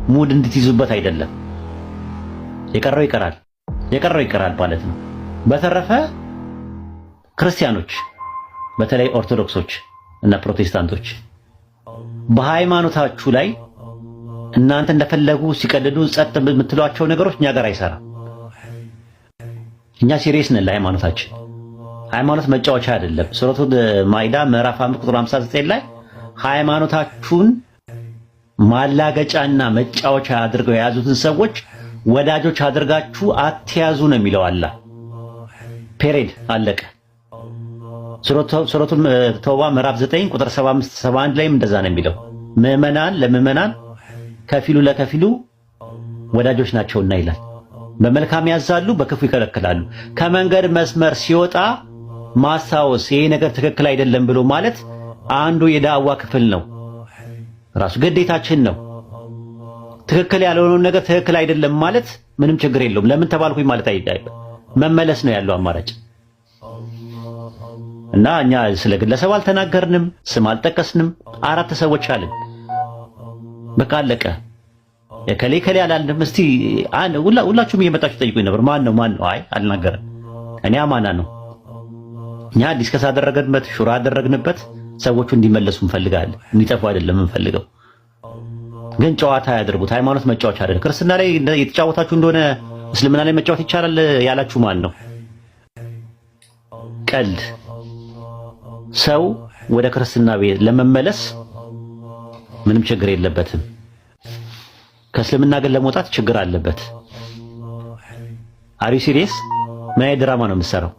ሙድ እንድትይዙበት አይደለም። የቀረው ይቀራል ማለት ነው። በተረፈ ክርስቲያኖች በተለይ ኦርቶዶክሶች እና ፕሮቴስታንቶች በሃይማኖታችሁ ላይ እናንተ እንደፈለጉ ሲቀልዱ ጸጥ የምትሏቸው ነገሮች እኛ ጋር አይሰራም። እኛ ሲሪየስ ነን ለሃይማኖታችን። ሃይማኖት መጫወቻ አይደለም። ሱረቱል ማኢዳ ምዕራፍ 5 ቁጥር 59 ላይ ሃይማኖታችሁን ማላገጫና መጫወቻ አድርገው የያዙትን ሰዎች ወዳጆች አድርጋችሁ አትያዙ ነው የሚለው አላህ። ፔሬድ አለቀ። ሱረቱል ተውባ ምዕራፍ 9 ቁጥር 75 71 ላይም እንደዛ ነው የሚለው። ምዕመናን ለምዕመናን ከፊሉ ለከፊሉ ወዳጆች ናቸውና ይላል። በመልካም ያዛሉ፣ በክፉ ይከለክላሉ። ከመንገድ መስመር ሲወጣ ማስታወስ ይሄ ነገር ትክክል አይደለም ብሎ ማለት አንዱ የዳዋ ክፍል ነው። ራሱ ግዴታችን ነው። ትክክል ያልሆነውን ነገር ትክክል አይደለም ማለት ምንም ችግር የለውም። ለምን ተባልኩኝ ማለት አይደለም። መመለስ ነው ያለው አማራጭ። እና እኛ ስለ ግለሰብ አልተናገርንም፣ ስም አልጠቀስንም። 4 ሰዎች አለን። በቃ አለቀ። የከሌ ከሌ አላልንም። እስቲ ሁላችሁም እየመጣችሁ ጠይቁኝ ነበር። ማን ነው? አይ አልናገርም። እኔ አማና ነው። እኛ ዲስከስ አደረግንበት፣ ሹራ አደረግንበት። ሰዎቹ እንዲመለሱ እንፈልጋለን፣ እንዲጠፉ አይደለም እንፈልገው። ግን ጨዋታ ያደርጉት። ሃይማኖት መጫወቻ አይደለም። ክርስትና ላይ የተጫወታችሁ እንደሆነ እስልምና ላይ መጫወት ይቻላል ያላችሁ ማን ነው? ቀልድ። ሰው ወደ ክርስትና ቤት ለመመለስ ምንም ችግር የለበትም። ከእስልምና ግን ለመውጣት ችግር አለበት። አሪ ሲሪየስ ምን አይነት ድራማ ነው የምትሰራው?